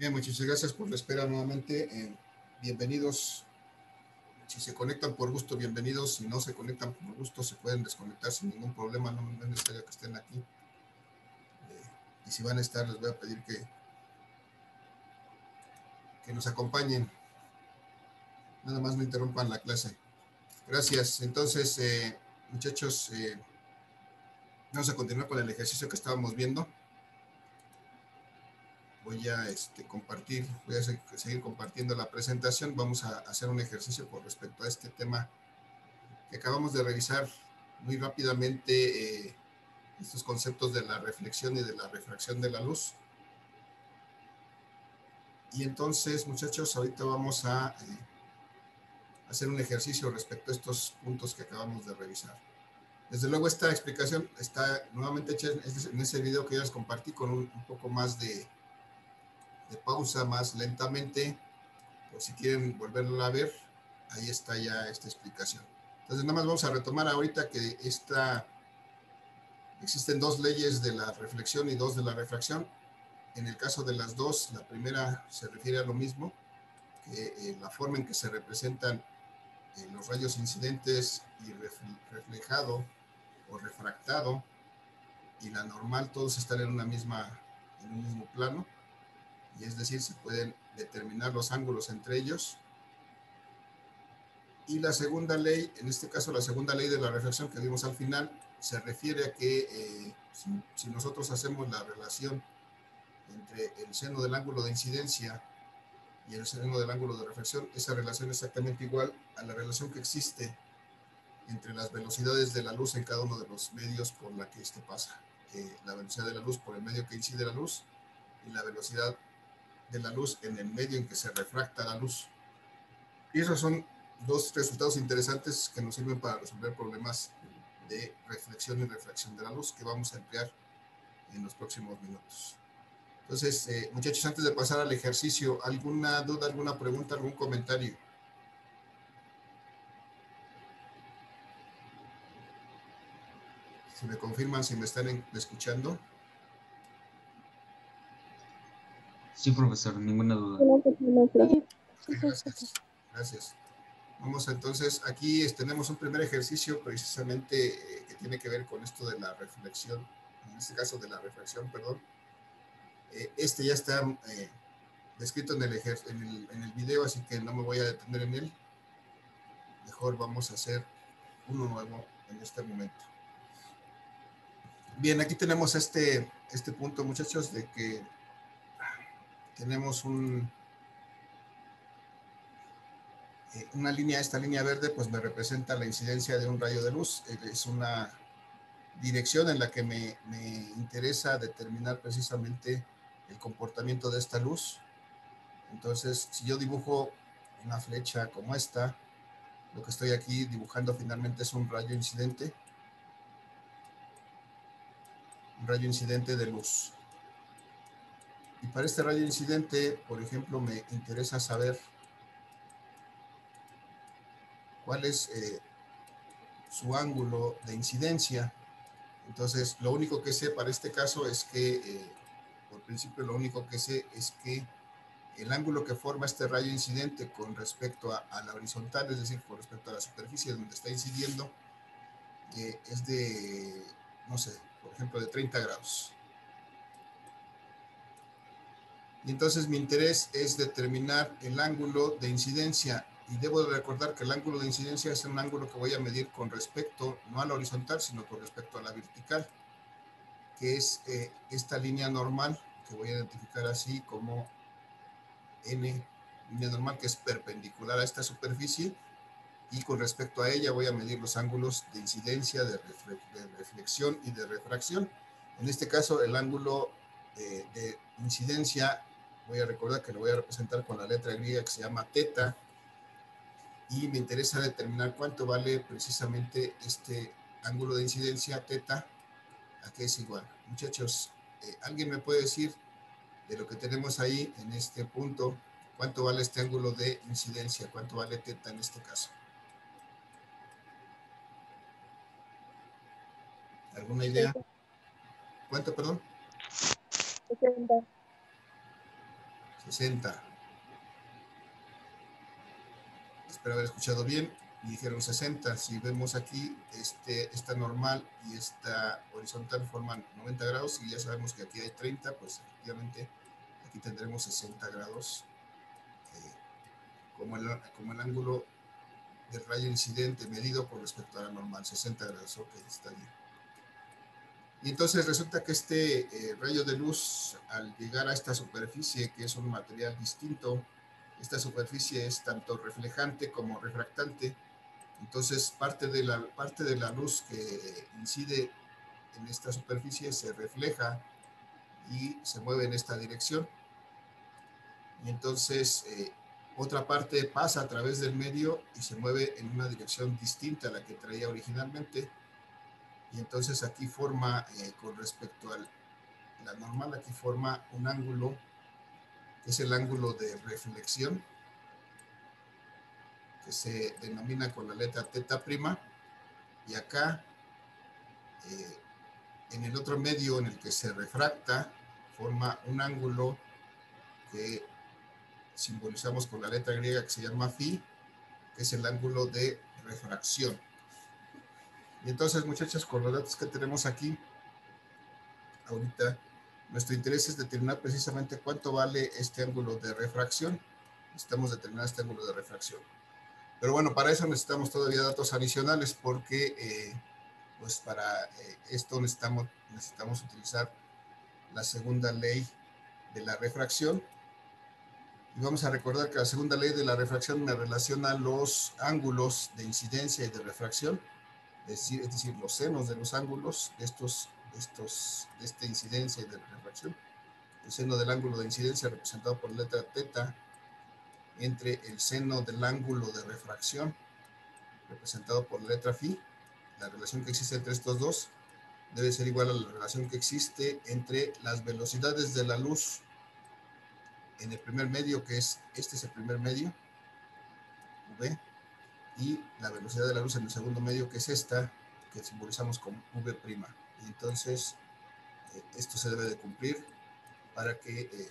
Bien, muchas gracias por la espera nuevamente. Bienvenidos. Si se conectan por gusto, bienvenidos. Si no se conectan por gusto, se pueden desconectar sin ningún problema. No es necesario que estén aquí. Y si van a estar, les voy a pedir que nos acompañen. Nada más no interrumpan la clase. Gracias. Entonces, muchachos, vamos a continuar con el ejercicio que estábamos viendo. Voy a seguir compartiendo la presentación. Vamos a hacer un ejercicio con respecto a este tema que acabamos de revisar muy rápidamente, estos conceptos de la reflexión y de la refracción de la luz. Y entonces, muchachos, ahorita vamos a hacer un ejercicio respecto a estos puntos que acabamos de revisar. Desde luego, esta explicación está nuevamente hecha en ese video que ya les compartí con un poco más de pausa, más lentamente, por si quieren volverla a ver. Ahí está ya esta explicación. Entonces, nada más vamos a retomar ahorita que existen dos leyes de la reflexión y dos de la refracción. En el caso de las dos, la primera se refiere a lo mismo, que la forma en que se representan los rayos incidentes y reflejado o refractado y la normal, todos están en un mismo plano, y es decir, se pueden determinar los ángulos entre ellos. Y la segunda ley, en este caso la segunda ley de la reflexión que vimos al final, se refiere a que si nosotros hacemos la relación entre el seno del ángulo de incidencia y el seno del ángulo de reflexión, esa relación es exactamente igual a la relación que existe entre las velocidades de la luz en cada uno de los medios por la que pasa. La velocidad de la luz por el medio que incide la luz y la velocidad de la luz en el medio en que se refracta la luz. Y esos son dos resultados interesantes que nos sirven para resolver problemas de reflexión y refracción de la luz que vamos a emplear en los próximos minutos. Entonces, muchachos, antes de pasar al ejercicio, ¿alguna duda, alguna pregunta, algún comentario? Si me confirman, si me están escuchando. Sí, profesor, ninguna duda. Okay, gracias. Gracias. Vamos entonces, aquí tenemos un primer ejercicio precisamente que tiene que ver con esto de la reflexión, en este caso de la refracción, perdón. Este ya está descrito en el video, así que no me voy a detener en él. Mejor vamos a hacer uno nuevo en este momento. Bien, aquí tenemos este punto, muchachos, de que tenemos una línea. Esta línea verde pues me representa la incidencia de un rayo de luz. Es una dirección en la que me interesa determinar precisamente el comportamiento de esta luz. Entonces, si yo dibujo una flecha como esta, lo que estoy aquí dibujando finalmente es un rayo incidente de luz. Y para este rayo incidente, por ejemplo, me interesa saber cuál es su ángulo de incidencia. Entonces, lo único que sé para este caso es que, por principio, lo único que sé es que el ángulo que forma este rayo incidente con respecto a la horizontal, es decir, con respecto a la superficie donde está incidiendo, es de, no sé, por ejemplo, de 30 grados. Y entonces mi interés es determinar el ángulo de incidencia, y debo de recordar que el ángulo de incidencia es un ángulo que voy a medir con respecto, no a la horizontal, sino con respecto a la vertical, que es esta línea normal, que voy a identificar así como N, línea normal que es perpendicular a esta superficie, y con respecto a ella voy a medir los ángulos de incidencia, de reflexión y de refracción. En este caso, el ángulo de incidencia, voy a recordar que lo voy a representar con la letra griega que se llama teta, y me interesa determinar cuánto vale precisamente este ángulo de incidencia teta, a qué es igual. Muchachos, ¿alguien me puede decir de lo que tenemos ahí en este punto, cuánto vale este ángulo de incidencia, cuánto vale teta en este caso? ¿Alguna idea? ¿Cuánto, perdón? 60. 60. Espero haber escuchado bien. Y dijeron 60. Si vemos aquí, esta normal y esta horizontal forman 90 grados y ya sabemos que aquí hay 30, pues efectivamente aquí tendremos 60 grados como el ángulo del rayo incidente medido con respecto a la normal, 60 grados. Ok, está bien. Y entonces resulta que rayo de luz, al llegar a esta superficie, que es un material distinto, esta superficie es tanto reflejante como refractante. Entonces parte de la luz que incide en esta superficie se refleja y se mueve en esta dirección. Y entonces otra parte pasa a través del medio y se mueve en una dirección distinta a la que traía originalmente. Y entonces aquí forma, con respecto a la normal, aquí forma un ángulo, que es el ángulo de reflexión, que se denomina con la letra teta prima. Y acá, en el otro medio en el que se refracta, forma un ángulo que simbolizamos con la letra griega, que se llama phi, que es el ángulo de refracción. Y entonces, muchachos, con los datos que tenemos aquí, ahorita, nuestro interés es determinar precisamente cuánto vale este ángulo de refracción. Necesitamos determinar este ángulo de refracción. Pero bueno, para eso necesitamos todavía datos adicionales porque, pues para esto necesitamos utilizar la segunda ley de la refracción. Y vamos a recordar que la segunda ley de la refracción me relaciona los ángulos de incidencia y de refracción, es decir, los senos de los ángulos de esta incidencia y de refracción. El seno del ángulo de incidencia representado por la letra teta entre el seno del ángulo de refracción representado por la letra phi. La relación que existe entre estos dos debe ser igual a la relación que existe entre las velocidades de la luz en el primer medio, que es el primer medio, V, y la velocidad de la luz en el segundo medio, que es esta, que simbolizamos con V'. Y entonces, esto se debe de cumplir para que,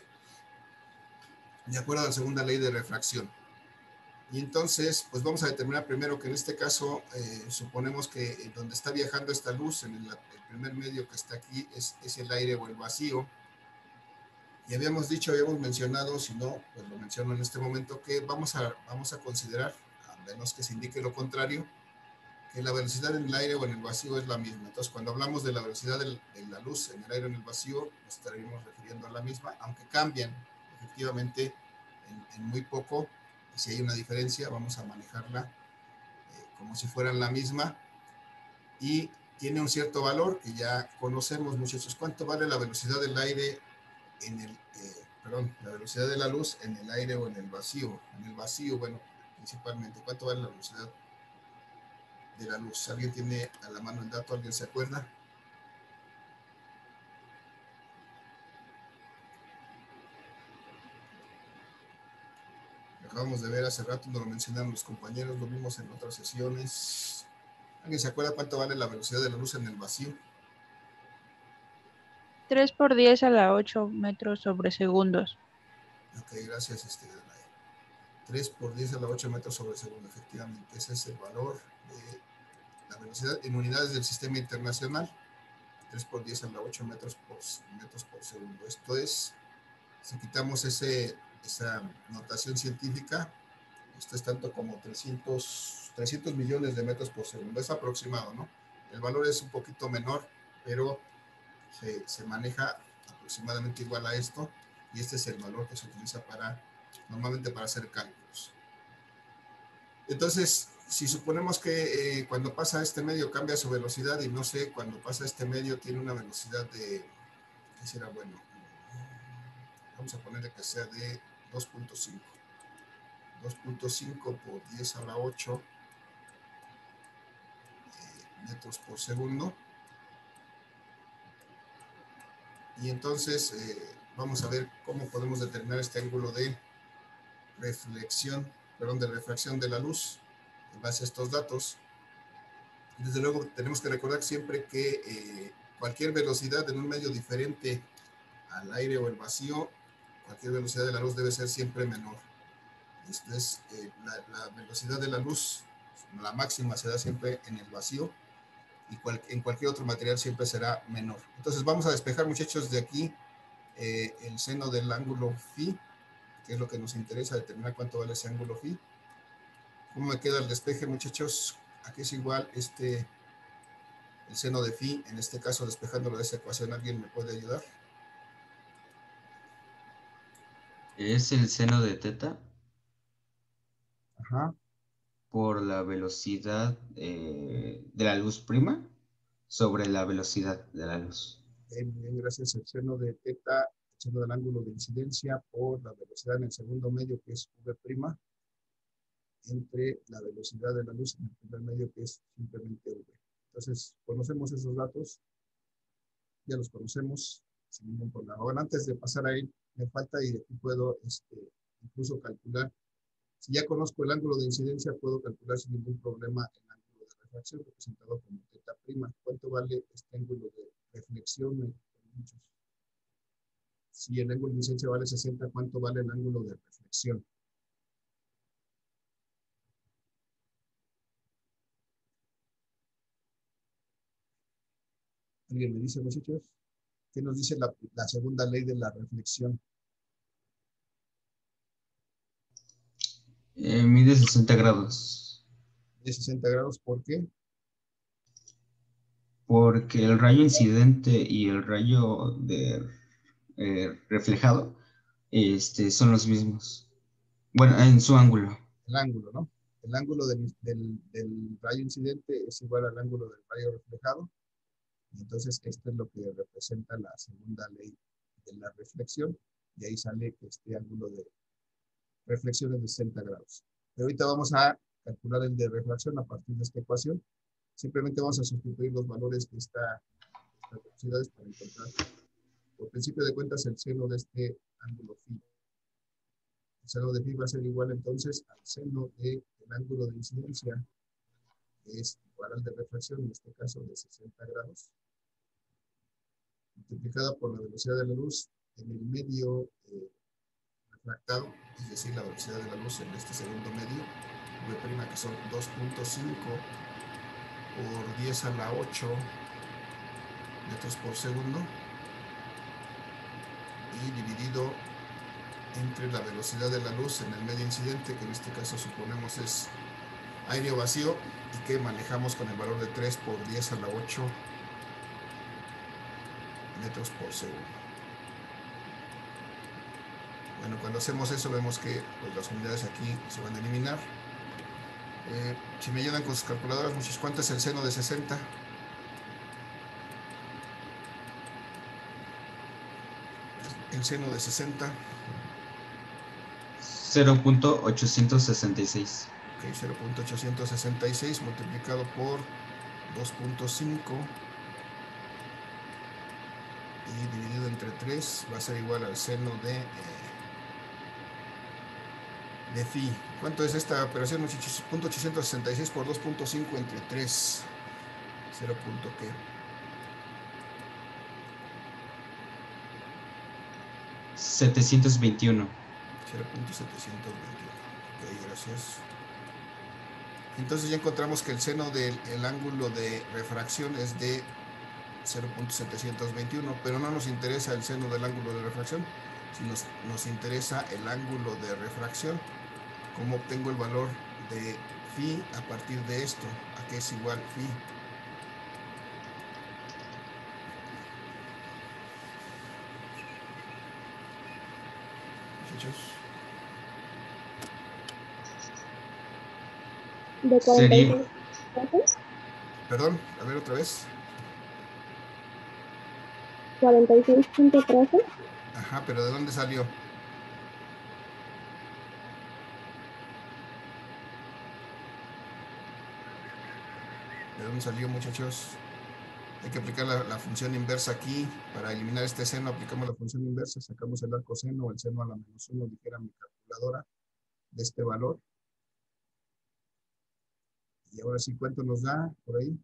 de acuerdo a la segunda ley de refracción. Y entonces, pues vamos a determinar primero que en este caso, suponemos que donde está viajando esta luz, en el primer medio que está aquí, es el aire o el vacío. Y habíamos mencionado, si no, pues lo menciono en este momento, que vamos a considerar, a menos que se indique lo contrario, que la velocidad en el aire o en el vacío es la misma. Entonces, cuando hablamos de la velocidad de la luz en el aire o en el vacío, nos estaremos refiriendo a la misma, aunque cambian efectivamente en muy poco. Y si hay una diferencia, vamos a manejarla como si fueran la misma. Y tiene un cierto valor que ya conocemos, muchachos. ¿Cuánto vale la velocidad del aire la velocidad de la luz en el aire o en el vacío? En el vacío, bueno, principalmente. ¿Cuánto vale la velocidad de la luz? ¿Alguien tiene a la mano el dato? ¿Alguien se acuerda? Lo acabamos de ver hace rato, nos lo mencionaron los compañeros, lo vimos en otras sesiones. ¿Alguien se acuerda cuánto vale la velocidad de la luz en el vacío? 3 por 10 a la 8 metros sobre segundos. Ok, gracias, 3 por 10 a la 8 metros sobre segundo, efectivamente. Ese es el valor de la velocidad en unidades del sistema internacional. 3 por 10 a la 8 metros por segundo. Esto es, si quitamos esa notación científica, esto es tanto como 300 millones de metros por segundo. Es aproximado, ¿no? El valor es un poquito menor, pero se maneja aproximadamente igual a esto, y este es el valor que se utiliza normalmente para hacer cálculos. Entonces, si suponemos que cuando pasa este medio cambia su velocidad, y no sé, cuando pasa este medio tiene una velocidad de, ¿qué será? Bueno, vamos a ponerle que sea de 2.5. 2.5 por 10 a la 8 metros por segundo. Y entonces vamos a ver cómo podemos determinar este ángulo de refracción de la luz en base a estos datos. Desde luego tenemos que recordar siempre que cualquier velocidad en un medio diferente al aire o el vacío cualquier velocidad de la luz debe ser siempre menor. Esto es, la velocidad de la luz, la máxima se da siempre en el vacío y en cualquier otro material siempre será menor. Entonces vamos a despejar, muchachos, de aquí el seno del ángulo phi, que es lo que nos interesa, determinar cuánto vale ese ángulo phi. ¿Cómo me queda el despeje, muchachos? Aquí es igual el seno de phi, en este caso despejándolo de esta ecuación. ¿Alguien me puede ayudar? Es el seno de teta Ajá. por la velocidad de la luz prima sobre la velocidad de la luz. Bien, gracias. El seno de teta, el seno del ángulo de incidencia por la velocidad en el segundo medio, que es v', entre la velocidad de la luz en el primer medio, que es simplemente v. Entonces, conocemos esos datos, ya los conocemos sin ningún problema. Ahora, antes de pasar ahí, me falta, y de aquí puedo incluso calcular. Si ya conozco el ángulo de incidencia, puedo calcular sin ningún problema el ángulo de refracción representado como teta prima. ¿Cuánto vale este ángulo de reflexión? Si el ángulo de incidencia vale 60, ¿cuánto vale el ángulo de reflexión? ¿Alguien me dice, muchachos? ¿Qué nos dice la segunda ley de la reflexión? Mide 60 grados. De 60 grados, ¿por qué? Porque el rayo incidente y el rayo reflejado son los mismos. Bueno, en su ángulo. El ángulo, ¿no? El ángulo del rayo incidente es igual al ángulo del rayo reflejado. Entonces, esto es lo que representa la segunda ley de la reflexión. Y ahí sale que este ángulo de reflexión es de 60 grados. Pero ahorita vamos a calcular el de refracción a partir de esta ecuación. Simplemente vamos a sustituir los valores de estas velocidades para encontrar, por principio de cuentas, el seno de este ángulo phi. El seno de phi va a ser igual entonces al seno del ángulo de incidencia, que es igual al de refracción, en este caso de 60 grados, multiplicada por la velocidad de la luz en el medio refractado, es decir, la velocidad de la luz en este segundo medio, v', que son 2.5 por 10 a la 8 metros por segundo, y dividido entre la velocidad de la luz en el medio incidente, que en este caso suponemos es aire vacío, y que manejamos con el valor de 3 por 10 a la 8 metros por segundo. Bueno, cuando hacemos eso vemos que pues, las unidades aquí se van a eliminar. Si me ayudan con sus calculadoras, muchachos, ¿cuánto es el seno de 60? El seno de 60. 0.866. Ok, 0.866 multiplicado por 2.5 y dividido entre 3 va a ser igual al seno de phi. ¿Cuánto es esta operación, muchachos? 0.866 por 2.5 entre 3. 0. ¿Qué? 721. 0.721. Ok, gracias. Entonces ya encontramos que el seno del ángulo de refracción es de 0.721, pero no nos interesa el seno del ángulo de refracción, sino nos interesa el ángulo de refracción. ¿Cómo obtengo el valor de phi a partir de esto? ¿A qué es igual phi? Muchachos. De Sería 46. Perdón, a ver otra vez. 46.13. Ajá, pero ¿de dónde salió? ¿De dónde salió, muchachos? Hay que aplicar la función inversa aquí. Para eliminar este seno aplicamos la función inversa, sacamos el arco seno o el seno a la menos 1, dijera mi calculadora, de este valor. Y ahora sí, ¿cuánto nos da por ahí?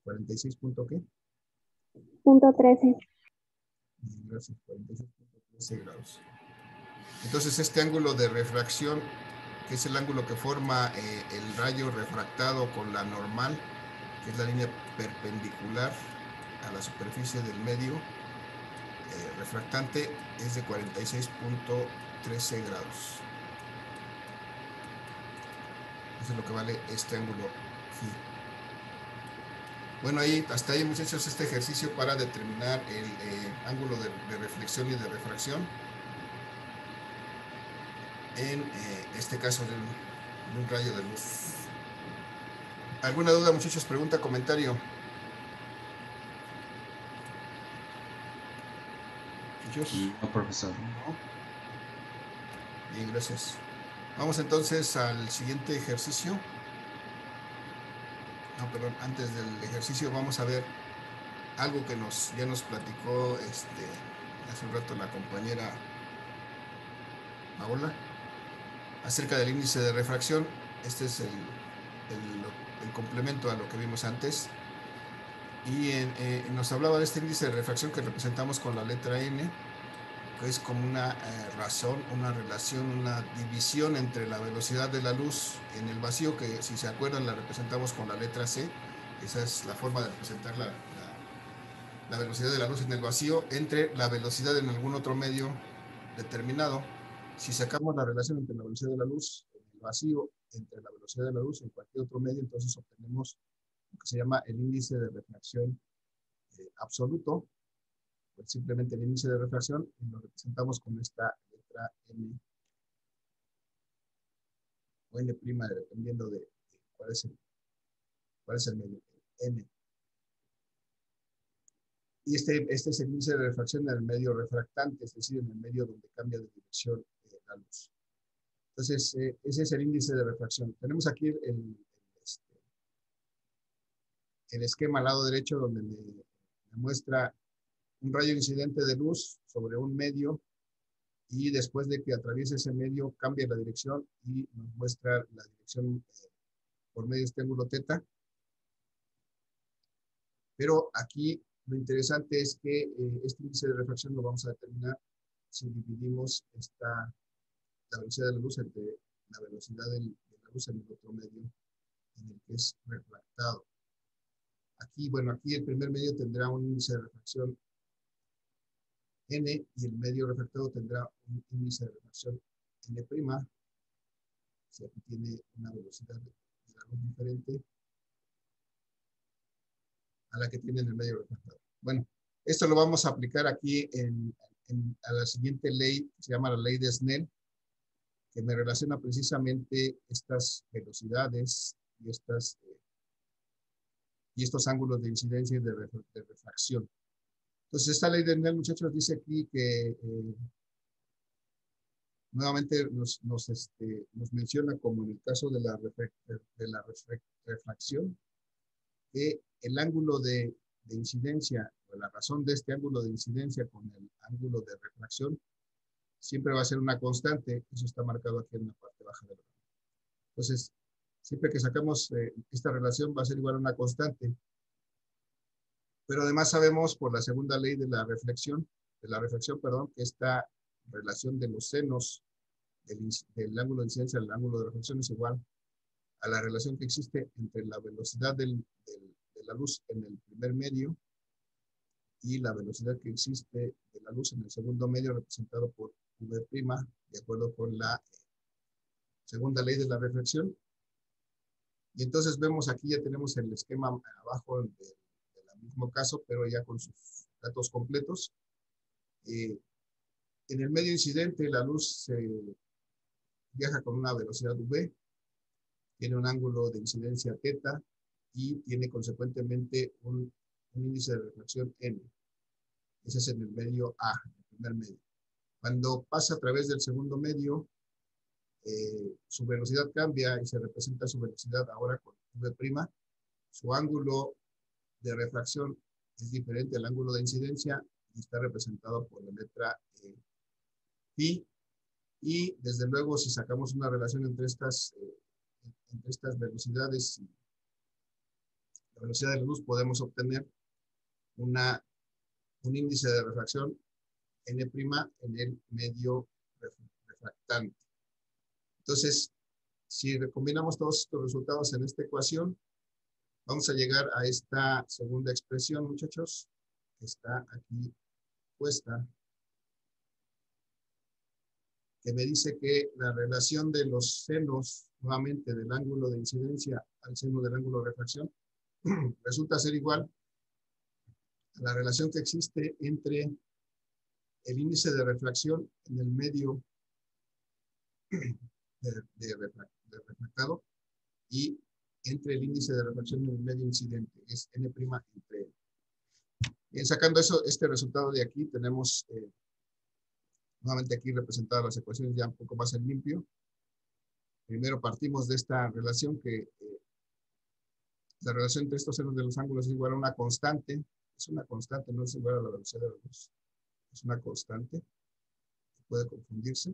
46 punto ¿qué? .13. Gracias, 46.13 grados. Entonces este ángulo de refracción, que es el ángulo que forma el rayo refractado con la normal, que es la línea perpendicular a la superficie del medio refractante, es de 46.13 grados. Eso es lo que vale este ángulo phi. Bueno, hasta ahí, muchachos, este ejercicio para determinar el ángulo de reflexión y de refracción en este caso de un rayo de luz. ¿Alguna duda, muchachos? Pregunta, comentario. ¿Muchachos? No, profesor. ¿No? Bien, gracias. Vamos entonces al siguiente ejercicio. No, perdón, antes del ejercicio vamos a ver algo que ya nos platicó hace un rato la compañera Paola acerca del índice de refracción. Este es el complemento a lo que vimos antes. Y nos hablaba de este índice de refracción que representamos con la letra N, que es como una razón, una relación, una división entre la velocidad de la luz en el vacío, que si se acuerdan la representamos con la letra C. Esa es la forma de representar la velocidad de la luz en el vacío entre la velocidad en algún otro medio determinado. Si sacamos la relación entre la velocidad de la luz en el vacío entre la velocidad de la luz en cualquier otro medio, entonces obtenemos lo que se llama el índice de refracción absoluto, pues simplemente el índice de refracción, y lo representamos con esta letra N o N', dependiendo de cuál es el medio, N. Y este es el índice de refracción en el medio refractante, es decir, en el medio donde cambia de dirección la luz. Entonces, ese es el índice de refracción. Tenemos aquí el esquema al lado derecho, donde me muestra un rayo incidente de luz sobre un medio, y después de que atraviesa ese medio cambia la dirección y nos muestra la dirección por medio de este ángulo θ. Pero aquí lo interesante es que este índice de refracción lo vamos a determinar si dividimos la velocidad de la luz entre la velocidad de la luz en el otro medio en el que es refractado. Aquí, bueno, aquí el primer medio tendrá un índice de refracción N, y el medio refractado tendrá un índice de refracción N', si aquí tiene una velocidad de la luz diferente a la que tiene en el medio refractado. Bueno, esto lo vamos a aplicar aquí a la siguiente ley, que se llama la ley de Snell, que me relaciona precisamente estas velocidades y estos ángulos de incidencia y de refracción. Entonces, esta ley de Snell, muchachos, dice aquí que nuevamente nos menciona, como en el caso de la refracción, que el ángulo de incidencia, o la razón de este ángulo de incidencia con el ángulo de refracción, siempre va a ser una constante. Eso está marcado aquí en la parte baja de la gráfica. Entonces, siempre que sacamos esta relación va a ser igual a una constante. Pero además sabemos por la segunda ley de la reflexión, que esta relación de los senos del ángulo de incidencia al ángulo de reflexión es igual a la relación que existe entre la velocidad de la luz en el primer medio y la velocidad que existe de la luz en el segundo medio, representado por V', de acuerdo con la segunda ley de la reflexión. Y entonces vemos aquí, ya tenemos el esquema abajo del mismo caso, pero ya con sus datos completos. En el medio incidente, la luz viaja con una velocidad V, tiene un ángulo de incidencia θ y tiene consecuentemente un índice de refracción N. Ese es en el medio A, el primer medio. Cuando pasa a través del segundo medio, su velocidad cambia y se representa su velocidad ahora con V'. Su ángulo de refracción es diferente al ángulo de incidencia y está representado por la letra phi. Y desde luego, si sacamos una relación entre estas velocidades y la velocidad de la luz, podemos obtener un índice de refracción N' en el medio refractante. Entonces, si combinamos todos estos resultados en esta ecuación, vamos a llegar a esta segunda expresión, muchachos, que está aquí puesta, que me dice que la relación de los senos, nuevamente del ángulo de incidencia al seno del ángulo de refracción, resulta ser igual a la relación que existe entre el índice de refracción en el medio de refractado y entre el índice de refracción en el medio incidente, es n' entre L. Bien, sacando este resultado de aquí, tenemos nuevamente aquí representadas las ecuaciones ya un poco más en limpio. Primero partimos de esta relación que la relación entre estos senos de los ángulos es igual a una constante. Es una constante, no es igual a la velocidad de la luz. Es una constante. Puede confundirse.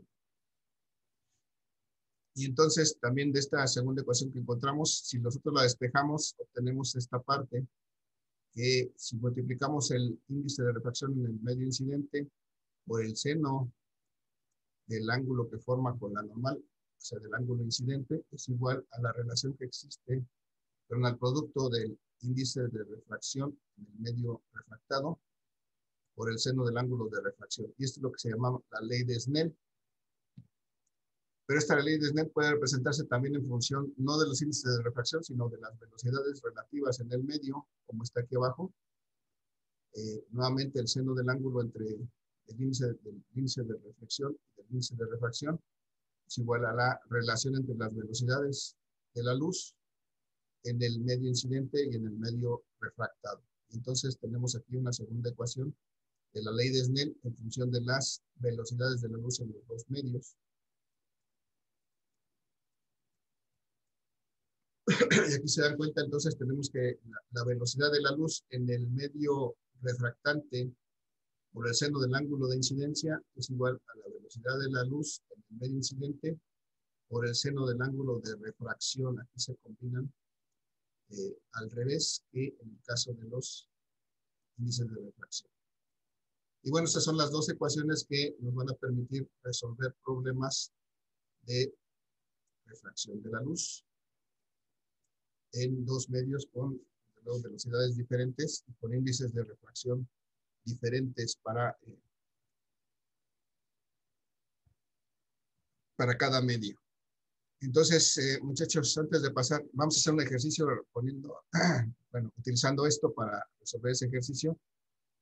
Y entonces también de esta segunda ecuación que encontramos, si nosotros la despejamos, obtenemos esta parte que si multiplicamos el índice de refracción en el medio incidente por el seno del ángulo que forma con la normal, o sea, del ángulo incidente, es igual a la relación que existe, perdón, al producto del índice de refracción en el medio refractado por el seno del ángulo de refracción. Y esto es lo que se llama la ley de Snell. Pero esta ley de Snell puede representarse también en función no de los índices de refracción, sino de las velocidades relativas en el medio, como está aquí abajo. Nuevamente el seno del ángulo entre el índice de reflexión y el índice de refracción es igual a la relación entre las velocidades de la luz en el medio incidente y en el medio refractado. Entonces tenemos aquí una segunda ecuación de la ley de Snell en función de las velocidades de la luz en los dos medios. Y aquí se dan cuenta, entonces tenemos que la velocidad de la luz en el medio refractante por el seno del ángulo de incidencia es igual a la velocidad de la luz en el medio incidente por el seno del ángulo de refracción. Aquí se combinan al revés que en el caso de los índices de refracción. Y bueno, estas son las dos ecuaciones que nos van a permitir resolver problemas de refracción de la luz en dos medios con velocidades diferentes y con índices de refracción diferentes para cada medio. Entonces, muchachos, antes de pasar, vamos a hacer un ejercicio utilizando esto para resolver ese ejercicio.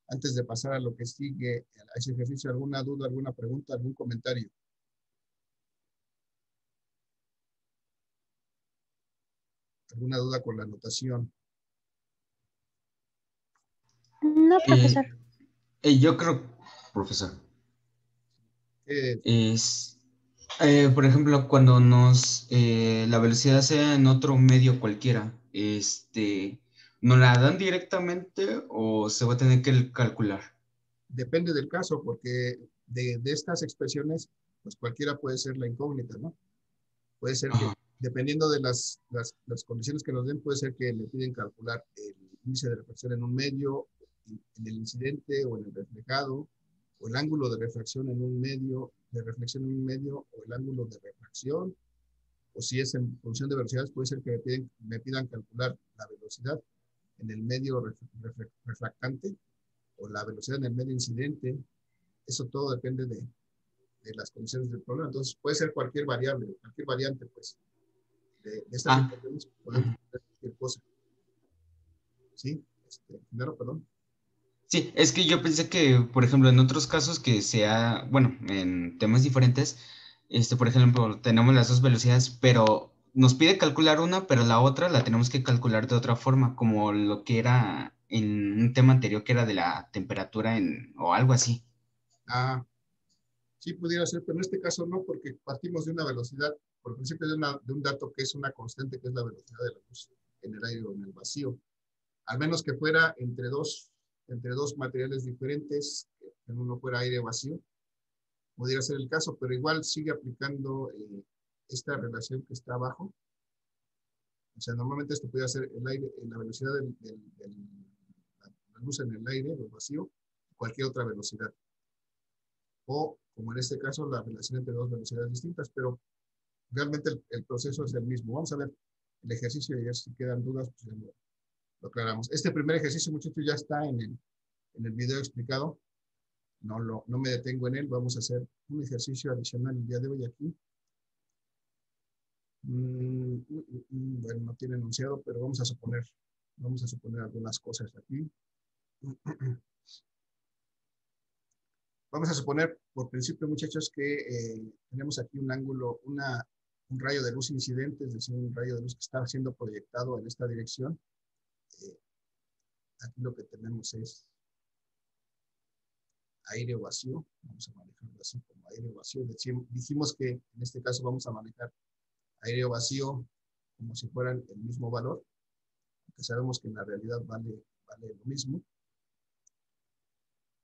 Antes de pasar a lo que sigue, a ese ejercicio, ¿alguna duda, alguna pregunta, algún comentario? ¿Alguna duda con la notación? No, profesor. Yo creo, profesor, por ejemplo, cuando la velocidad sea en otro medio cualquiera, ¿nos la dan directamente o se va a tener que calcular? Depende del caso, porque de estas expresiones, pues cualquiera puede ser la incógnita, ¿no? Puede ser que, dependiendo de las condiciones que nos den, puede ser que le piden calcular el índice de refracción en un medio, en el incidente o en el reflejado, o el ángulo de refracción en un medio, de reflexión en un medio, o el ángulo de refracción, o si es en función de velocidades, puede ser que me pidan calcular la velocidad en el medio refractante, o la velocidad en el medio incidente. Eso todo depende de las condiciones del problema. Entonces, puede ser cualquier variable, cualquier variante, pues, de estas ecuaciones, podemos hacer cualquier cosa. ¿Sí? Primero, perdón. Sí, es que yo pensé que, por ejemplo, en otros casos que sea, bueno, en temas diferentes, por ejemplo, tenemos las dos velocidades, pero nos pide calcular una, pero la otra la tenemos que calcular de otra forma, como lo que era en un tema anterior que era de la temperatura o algo así. Sí pudiera ser, pero en este caso no, porque partimos de una velocidad, por principio de un dato que es una constante, que es la velocidad de la luz en el aire o en el vacío. Al menos que fuera entre dos materiales diferentes, que uno fuera aire vacío, pudiera ser el caso, pero igual sigue aplicando esta relación que está abajo. O sea, normalmente esto puede ser el aire, la velocidad de la luz en el aire, o vacío, cualquier otra velocidad. o, como en este caso, la relación entre dos velocidades distintas, pero realmente el proceso es el mismo. Vamos a ver el ejercicio y ya si quedan dudas, pues ya lo aclaramos. Este primer ejercicio, muchachos, ya está en el video explicado. No me detengo en él. Vamos a hacer un ejercicio adicional el día de hoy aquí. Bueno, no tiene enunciado, pero vamos a suponer algunas cosas aquí. Vamos a suponer, por principio, muchachos, que tenemos aquí un ángulo, un rayo de luz incidente, es decir, un rayo de luz que está siendo proyectado en esta dirección. Aquí lo que tenemos es aire vacío. Vamos a manejarlo así como aire vacío. Dijimos que en este caso vamos a manejar aire vacío como si fueran el mismo valor, aunque sabemos que en la realidad vale lo mismo.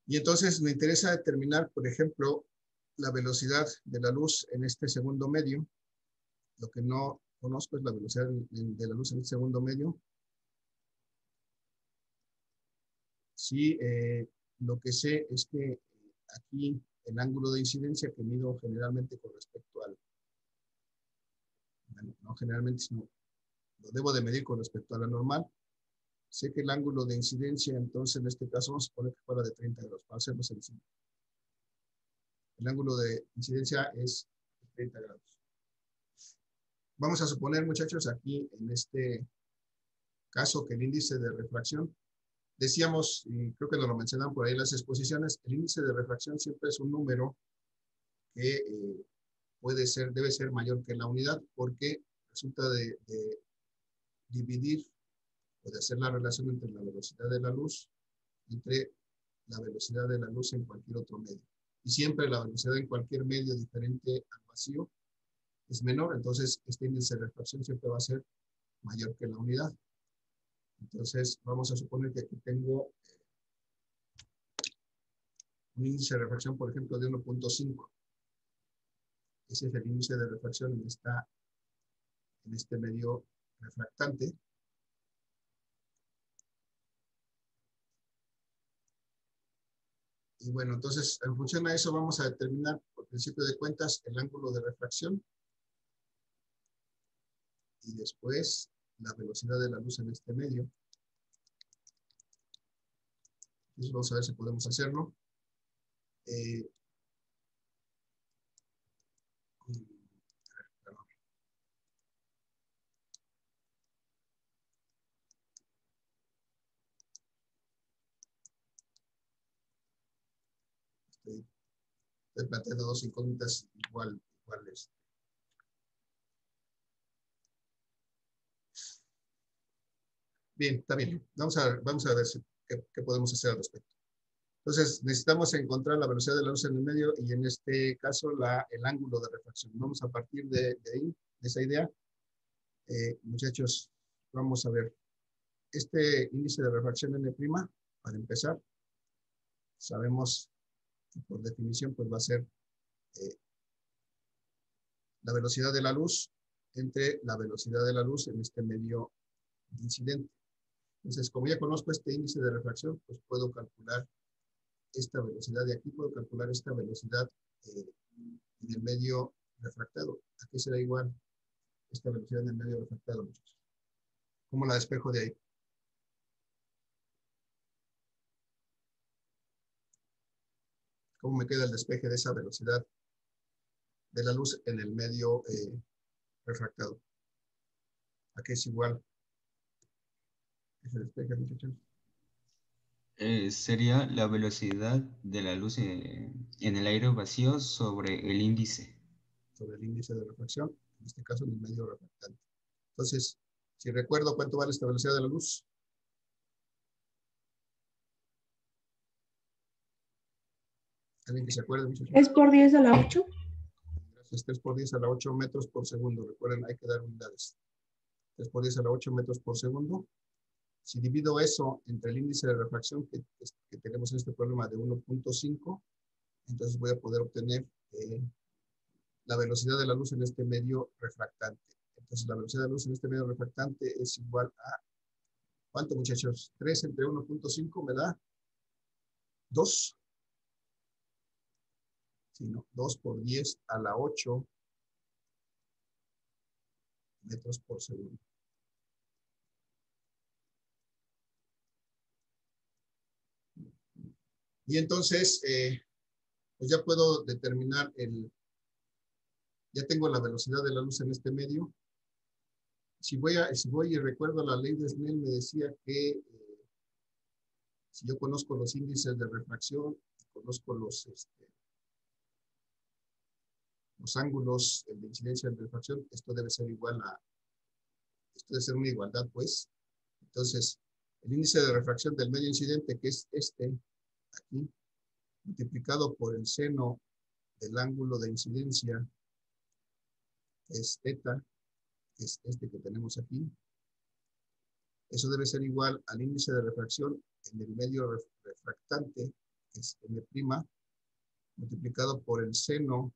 Y entonces me interesa determinar, por ejemplo, la velocidad de la luz en este segundo medio. Lo que no conozco es la velocidad de la luz en este segundo medio. Sí, lo que sé es que aquí el ángulo de incidencia que mido generalmente con respecto al, bueno, no generalmente, sino lo debo de medir con respecto a la normal. Sé que el ángulo de incidencia, entonces en este caso vamos a poner que fuera de 30 grados, para hacerlo sencillo. El ángulo de incidencia es 30 grados. Vamos a suponer, muchachos, aquí en este caso que el índice de refracción, decíamos, y creo que nos lo mencionan por ahí en las exposiciones, el índice de refracción siempre es un número que debe ser mayor que la unidad, porque resulta de dividir o de hacer la relación entre la velocidad de la luz entre la velocidad de la luz en cualquier otro medio. Y siempre la velocidad en cualquier medio diferente al vacío es menor, entonces este índice de refracción siempre va a ser mayor que la unidad. Entonces vamos a suponer que aquí tengo un índice de refracción, por ejemplo, de 1.5. Ese es el índice de refracción en este medio refractante. Y bueno, entonces, en función a eso, vamos a determinar, por principio de cuentas, el ángulo de refracción. Y después, la velocidad de la luz en este medio. Entonces, vamos a ver si podemos hacerlo. Estoy planteando dos incógnitas iguales. Bien, está bien. Vamos a ver qué podemos hacer al respecto. Entonces, necesitamos encontrar la velocidad de la luz en el medio y en este caso el ángulo de refracción. Vamos a partir de ahí, de esa idea. Muchachos, vamos a ver. Este índice de refracción N', para empezar, sabemos que por definición pues va a ser la velocidad de la luz entre la velocidad de la luz en este medio incidente. Entonces, como ya conozco este índice de refracción, pues puedo calcular esta velocidad de aquí, puedo calcular esta velocidad en el medio refractado. ¿A qué será igual esta velocidad en el medio refractado, muchachos? ¿Cómo la despejo de ahí? ¿Cómo me queda el despeje de esa velocidad de la luz en el medio refractado? ¿A qué es igual ese despeje, muchachos? Sería la velocidad de la luz en el aire vacío sobre el índice. Sobre el índice de refracción, en este caso en el medio refractante. Entonces, si recuerdo cuánto vale esta velocidad de la luz. ¿Alguien que se acuerde, muchachos? 3 por 10 a la 8. Gracias, 3 por 10 a la 8 metros por segundo. Recuerden, hay que dar unidades. 3 por 10 a la 8 metros por segundo. Si divido eso entre el índice de refracción que tenemos en este problema de 1.5, entonces voy a poder obtener la velocidad de la luz en este medio refractante. Entonces la velocidad de la luz en este medio refractante es igual a, ¿cuánto, muchachos? 3 entre 1.5 me da 2. sino 2 por 10 a la 8 metros por segundo. Y entonces, pues ya puedo determinar ya tengo la velocidad de la luz en este medio. Si voy y recuerdo la ley de Snell, me decía que si yo conozco los índices de refracción, conozco los ángulos de incidencia de refracción, esto debe ser una igualdad, pues. Entonces, el índice de refracción del medio incidente, que es aquí, multiplicado por el seno del ángulo de incidencia, que es θ, que es este que tenemos aquí, eso debe ser igual al índice de refracción en el medio refractante, que es M', multiplicado por el seno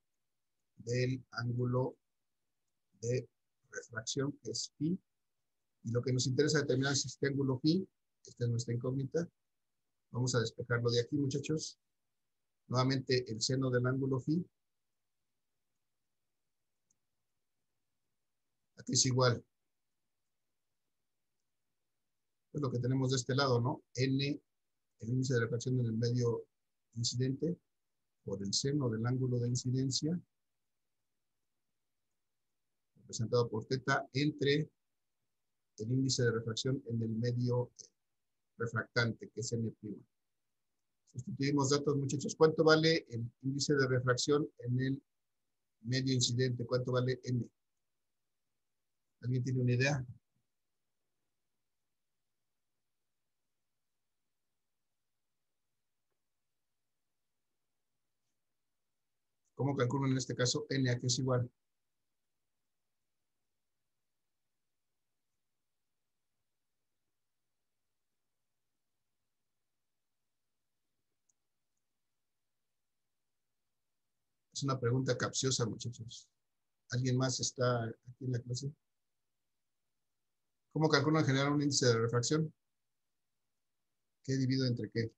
del ángulo de refracción, que es phi. Y lo que nos interesa determinar es este ángulo phi. Esta es nuestra incógnita. Vamos a despejarlo de aquí, muchachos. Nuevamente, el seno del ángulo phi. Aquí es igual. Es lo que tenemos de este lado, ¿no? N, el índice de refracción en el medio incidente, por el seno del ángulo de incidencia, representado por θ, entre el índice de refracción en el medio refractante, que es N'. Sustituimos datos, muchachos. ¿Cuánto vale el índice de refracción en el medio incidente? ¿Cuánto vale N? ¿Alguien tiene una idea? ¿Cómo calculo en este caso N a qué es igual? Es una pregunta capciosa, muchachos. ¿Alguien más está aquí en la clase? ¿Cómo calculo en general un índice de refracción? ¿Qué divido entre qué?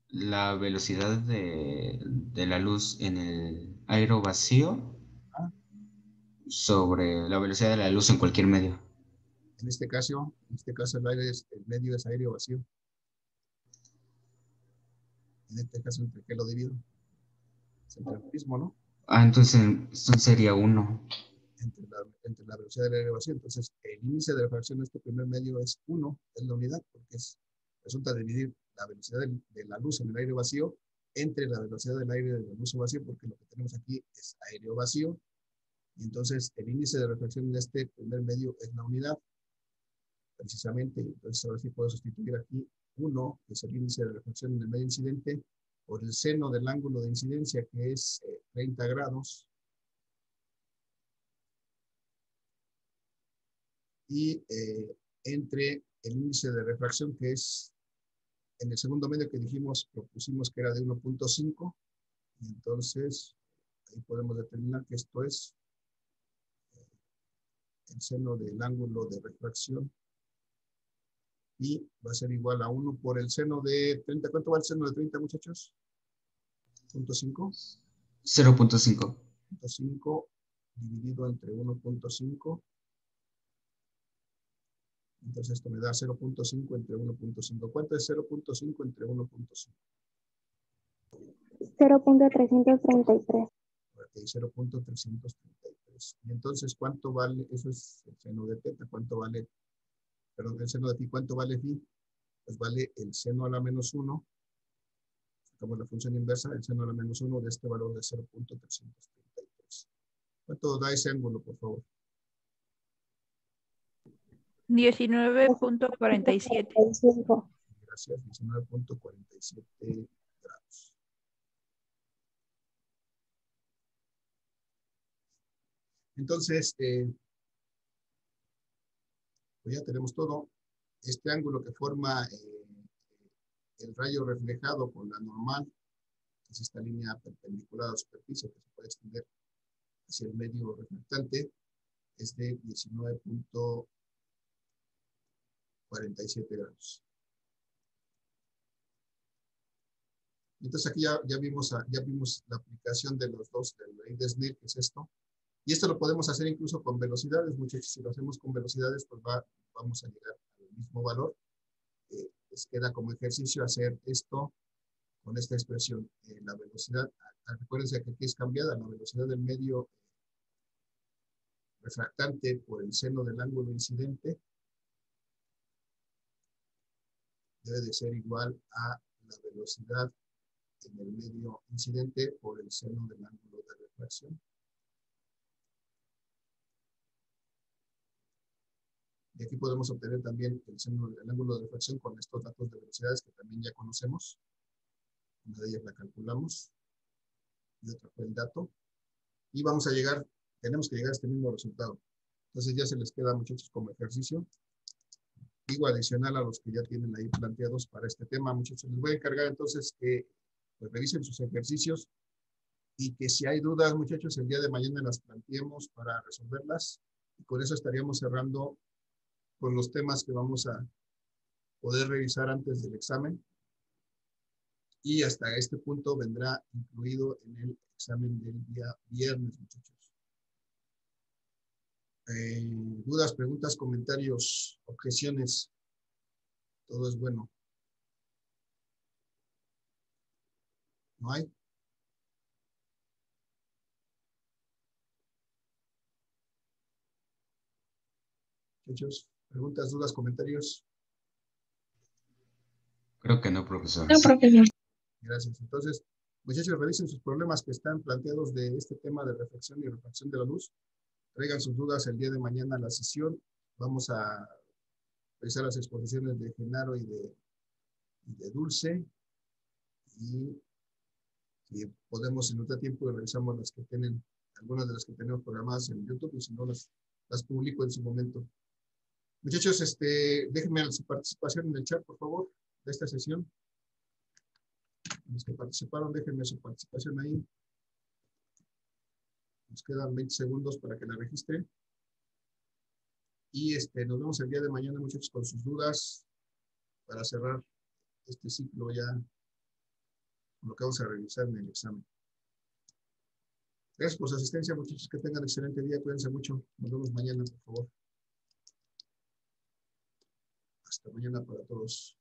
La velocidad de la luz en el aire vacío Ah, sobre la velocidad de la luz en cualquier medio. en este caso el medio es aire vacío. En este caso, ¿entre qué lo divido? Es entre el mismo, ¿no? Entonces sería 1. Entre la velocidad del aire vacío. Entonces, el índice de refracción de este primer medio es 1, es la unidad, porque resulta dividir la velocidad de la luz en el aire vacío entre la velocidad del aire del luz vacío, porque lo que tenemos aquí es aire vacío. Y entonces, el índice de refracción de este primer medio es la unidad, precisamente. Entonces, ahora sí puedo sustituir aquí 1, que es el índice de refracción en el medio incidente, por el seno del ángulo de incidencia, que es 30 grados, y entre el índice de refracción, que es en el segundo medio que propusimos que era de 1.5, y entonces ahí podemos determinar que esto es el seno del ángulo de refracción, y va a ser igual a 1 por el seno de 30. ¿Cuánto va el seno de 30, muchachos? 0.5. 0.5. 0.5 dividido entre 1.5. Entonces esto me da 0.5 entre 1.5. ¿Cuánto es 0.5 entre 1.5? 0.333. Ok, 0.333. Y entonces, ¿cuánto vale? Eso es el seno de θ. ¿Cuánto vale? Perdón, el seno de phi. ¿Cuánto vale phi? Pues vale el seno a la menos 1. Sacamos la función inversa, el seno a la menos 1 de este valor de 0.333. ¿Cuánto da ese ángulo, por favor? 19.47. Gracias, 19.47 grados. Entonces, pues ya tenemos todo. Este ángulo que forma el rayo reflejado con la normal, que es esta línea perpendicular a la superficie que se puede extender hacia el medio reflectante, es de 19.47 47 grados. Entonces aquí ya vimos la aplicación de los dos, de la ley de Snell, que es esto. Y esto lo podemos hacer incluso con velocidades, muchachos. Si lo hacemos con velocidades, pues vamos a llegar al mismo valor. Les queda como ejercicio hacer esto con esta expresión. La velocidad, recuérdense que aquí es cambiada, la velocidad del medio refractante por el seno del ángulo incidente debe de ser igual a la velocidad en el medio incidente por el seno del ángulo de refracción. Y aquí podemos obtener también el seno del ángulo de refracción con estos datos de velocidades que también ya conocemos. Una de ellas la calculamos y otra fue el dato. Y vamos a llegar, tenemos que llegar a este mismo resultado. Entonces ya se les queda, muchachos, como ejercicio. Digo, adicional a los que ya tienen ahí planteados para este tema, muchachos. Les voy a encargar entonces que pues, revisen sus ejercicios y que si hay dudas, muchachos, el día de mañana las planteemos para resolverlas. Y con eso estaríamos cerrando con los temas que vamos a poder revisar antes del examen. Y hasta este punto vendrá incluido en el examen del día viernes, muchachos. Dudas, preguntas, comentarios, objeciones. Todo es bueno. ¿No hay? Muchachos, preguntas, dudas, comentarios. Creo que no, profesor. No, profesor. Gracias. Entonces, muchachos, revisen sus problemas que están planteados de este tema de reflexión y refracción de la luz. Traigan sus dudas el día de mañana a la sesión. Vamos a revisar las exposiciones de Genaro y de Dulce. Y si podemos, en otro tiempo, revisamos las que tienen, algunas de las que tenemos programadas en YouTube, y si no, las publico en su momento. Muchachos, déjenme su participación en el chat, por favor, de esta sesión. Los que participaron, déjenme su participación ahí. Nos quedan 20 segundos para que la registren. Y nos vemos el día de mañana, muchachos, con sus dudas para cerrar este ciclo ya con lo que vamos a revisar en el examen. Gracias por su asistencia, muchachos. Que tengan excelente día. Cuídense mucho. Nos vemos mañana, por favor. Hasta mañana para todos.